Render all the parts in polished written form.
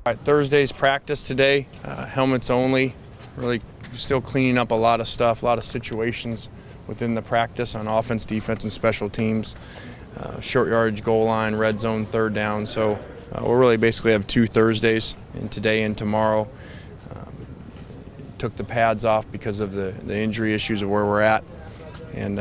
All right, Thursday's practice today, helmets only, really still cleaning up a lot of stuff, a lot of situations within the practice on offense, defense, and special teams. Short yardage, goal line, red zone, third down. So we'll really basically have 2 Thursdays, and today and tomorrow. Took the pads off because of the injury issues of where we're at, and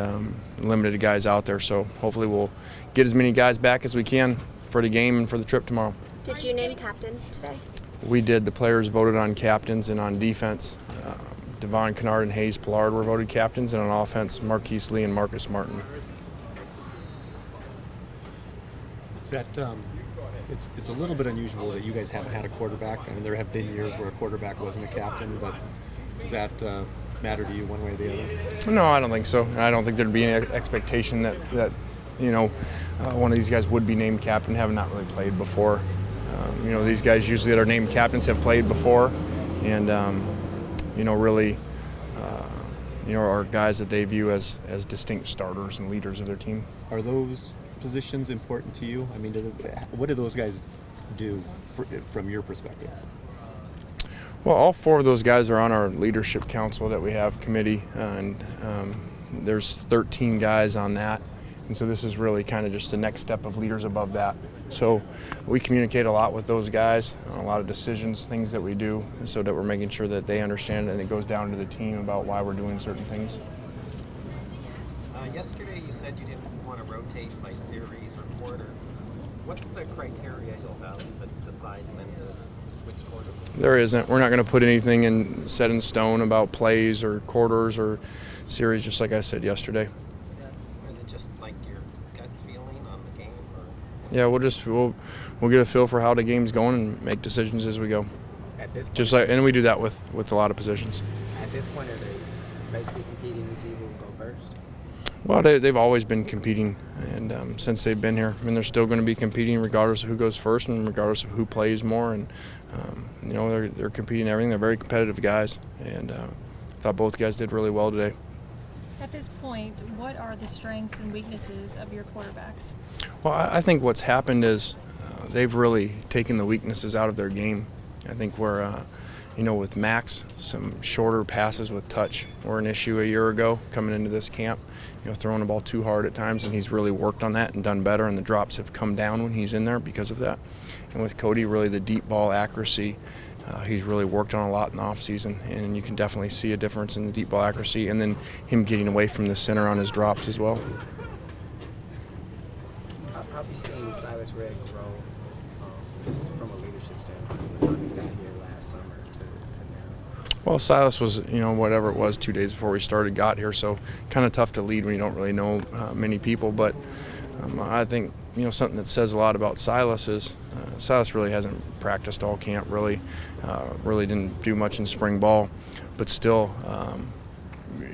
limited guys out there. So hopefully we'll get as many guys back as we can for the game and for the trip tomorrow. Did you name captains today? We did. The players voted on captains, and on defense, Devon Kennard and Hayes Pillard were voted captains, and on offense, Marquise Lee and Marcus Martin. Is that, it's a little bit unusual that you guys haven't had a quarterback. I mean, there have been years where a quarterback wasn't a captain, but does that matter to you one way or the other? No, I don't think so. I don't think there'd be any expectation that one of these guys would be named captain, having not really played before. These guys usually that are named captains have played before, and really are guys that they view as distinct starters and leaders of their team. Are those positions important to you? I mean, what do those guys do from your perspective? Well, all 4 of those guys are on our leadership council that we have committee, and there's 13 guys on that, and so this is really kind of just the next step of leaders above that. So we communicate a lot with those guys on a lot of decisions, things that we do, so that we're making sure that they understand, and it goes down to the team about why we're doing certain things. Yesterday you said you didn't want to rotate by series or quarter. What's the criteria you'll have to decide when to switch quarter? There isn't. We're not going to put anything set in stone about plays or quarters or series, just like I said yesterday. Is it just like your gut feeling on the game? Or? Yeah, we'll get a feel for how the game's going and make decisions as we go. At this point, And we do that with a lot of positions. At this point, are they basically competing to see who will go first? Well, they've always been competing, and since they've been here, I mean, they're still going to be competing regardless of who goes first and regardless of who plays more. And they're competing in everything. They're very competitive guys, and I thought both guys did really well today. At this point, what are the strengths and weaknesses of your quarterbacks? Well, I think what's happened is they've really taken the weaknesses out of their game. I think with Max, some shorter passes with touch were an issue a year ago coming into this camp. Throwing the ball too hard at times, and he's really worked on that and done better, and the drops have come down when he's in there because of that. And with Cody, really the deep ball accuracy, he's really worked on a lot in the offseason, and you can definitely see a difference in the deep ball accuracy, and then him getting away from the center on his drops as well. How have you seen Silas Redd grow just from a leadership standpoint from the time he got here last summer to now? Well, Silas was, whatever it was, 2 days before we got here, so kind of tough to lead when you don't really know many people. But I think, something that says a lot about Silas is Silas really hasn't practiced all camp, really didn't do much in spring ball, but still,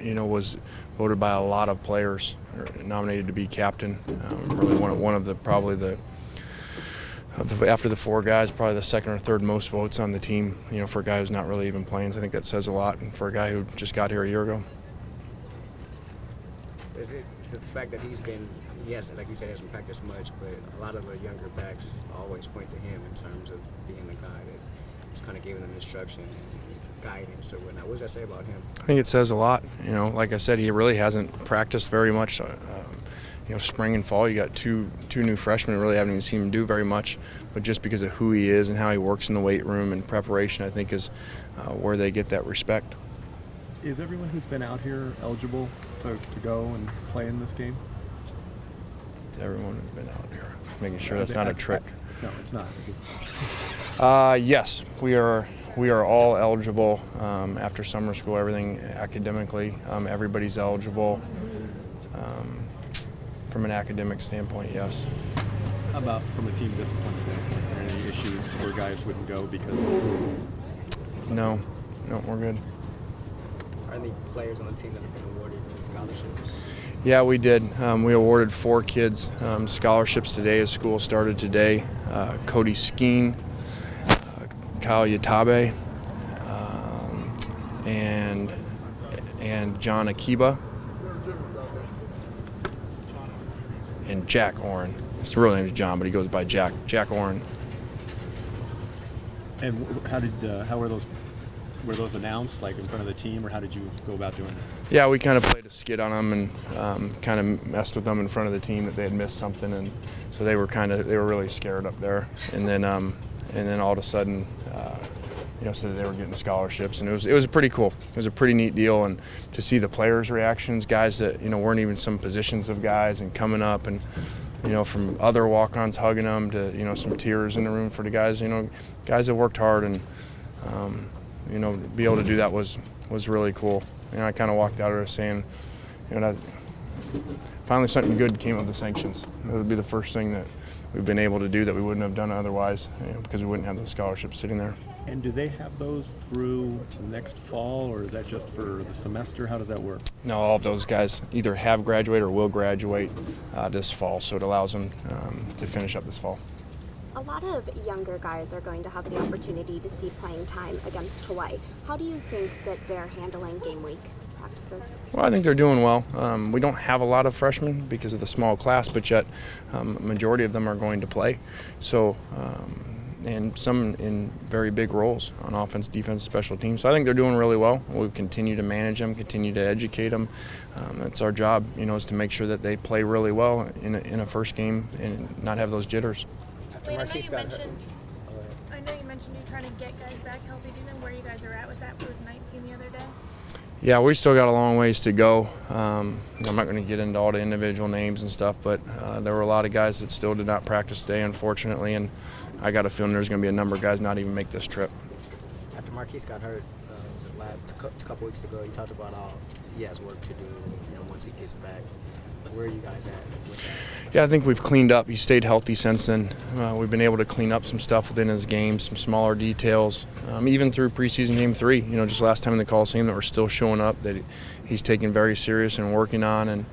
was voted by a lot of players, nominated to be captain. Really one of the probably after the 4 guys, probably the second or third most votes on the team, for a guy who's not really even playing. So I think that says a lot, and for a guy who just got here a year ago. Is it the fact that yes, like you said, hasn't practiced much, but a lot of the younger backs always point to him in terms of being the guy that is kind of giving them instruction and guidance or whatnot. What does that say about him? I think it says a lot. Like I said, he really hasn't practiced very much. Spring and fall, you got two new freshmen who really haven't even seen him do very much, but just because of who he is and how he works in the weight room and preparation, I think is where they get that respect. Is everyone who's been out here eligible to go and play in this game? Everyone who's been out here, making sure that's not a trick. No, it's not. Yes, we are all eligible after summer school, everything academically. Everybody's eligible. From an academic standpoint, yes. How about from a team discipline standpoint? Are there any issues where guys wouldn't go because of... No, we're good. Are there players on the team that have been awarded scholarships? Yeah, we did. We awarded 4 kids scholarships today as school started today. Cody Skeen, Kyle Yatabe, and John Akiba. And Jack Oren. His real name is John, but he goes by Jack Oren. And how were those announced, like in front of the team, or how did you go about doing it? Yeah, we kind of played a skit on them and kind of messed with them in front of the team that they had missed something, and so they were really scared up there. And then all of a sudden, said that they were getting scholarships, and it was pretty cool. It was a pretty neat deal, and to see the players' reactions, guys that weren't even some positions of guys, and coming up and from other walk-ons hugging them to some tears in the room for the guys. Guys that worked hard, and to be able to do that was really cool. I kind of walked out of there saying, that finally something good came of the sanctions. It would be the first thing that we've been able to do that we wouldn't have done otherwise, because we wouldn't have those scholarships sitting there. And do they have those through next fall, or is that just for the semester? How does that work? No, all of those guys either have graduated or will graduate this fall, so it allows them to finish up this fall. A lot of younger guys are going to have the opportunity to see playing time against Hawaii. How do you think that they're handling game week practices? Well, I think they're doing well. We don't have a lot of freshmen because of the small class, but yet a majority of them are going to play. So, and some in very big roles on offense, defense, special teams. So I think they're doing really well. We'll continue to manage them, continue to educate them. That's our job, is to make sure that they play really well in a first game and not have those jitters. Wait, I know you mentioned you're trying to get guys back healthy. Do you know where you guys are at with that? It was 19 the other day. Yeah, we still got a long ways to go. I'm not going to get into all the individual names and stuff, but there were a lot of guys that still did not practice today, unfortunately, and I got a feeling there's going to be a number of guys not even make this trip. After Marquise got hurt a couple weeks ago, he talked about how he has work to do once he gets back. Where are you guys at with that? Yeah, I think we've cleaned up. He's stayed healthy since then. We've been able to clean up some stuff within his game, some smaller details, even through preseason game 3. Just last time in the Coliseum, that we're still showing up, that he's taking very serious and working on, and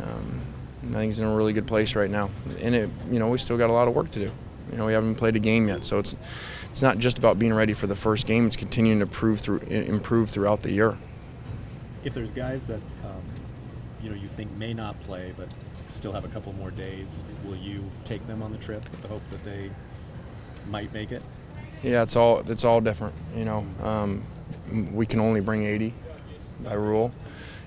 I think he's in a really good place right now. And we still got a lot of work to do. We haven't played a game yet, so it's not just about being ready for the first game. It's continuing to improve throughout the year. If there's guys that you think may not play but still have a couple more days, will you take them on the trip with the hope that they might make it? Yeah, it's all different. We can only bring 80 by rule,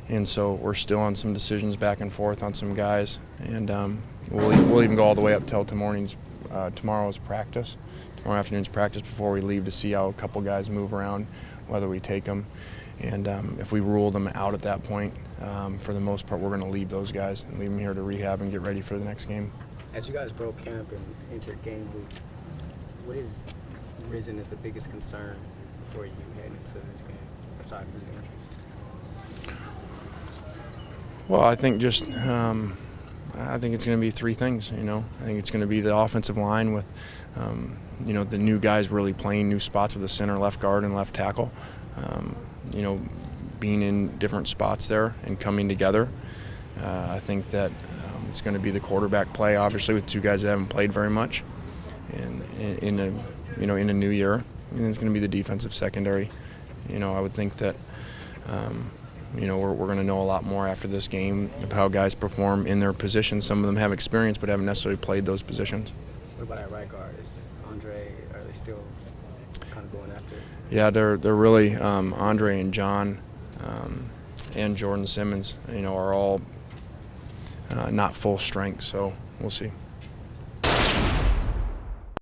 and so we're still on some decisions back and forth on some guys, and we'll even go all the way up till tomorrow's practice, tomorrow afternoon's practice, before we leave, to see how a couple guys move around, whether we take them. And if we rule them out at that point, for the most part, we're going to leave those guys and leave them here to rehab and get ready for the next game. As you guys broke camp and entered game week, what has risen as the biggest concern for you heading into this game, aside from the injuries? Well, I think I think it's going to be 3 things. I think it's going to be the offensive line with, the new guys really playing new spots with the center, left guard, and left tackle. Being in different spots there and coming together. I think that it's going to be the quarterback play, obviously, with 2 guys that haven't played very much, and in a new year. And it's going to be the defensive secondary. I would think that we're going to know a lot more after this game of how guys perform in their positions. Some of them have experience but haven't necessarily played those positions. What about at right guard? Is Andre, are they still kind of going after it? Yeah, they're really Andre and John and Jordan Simmons, are all not full strength, so we'll see.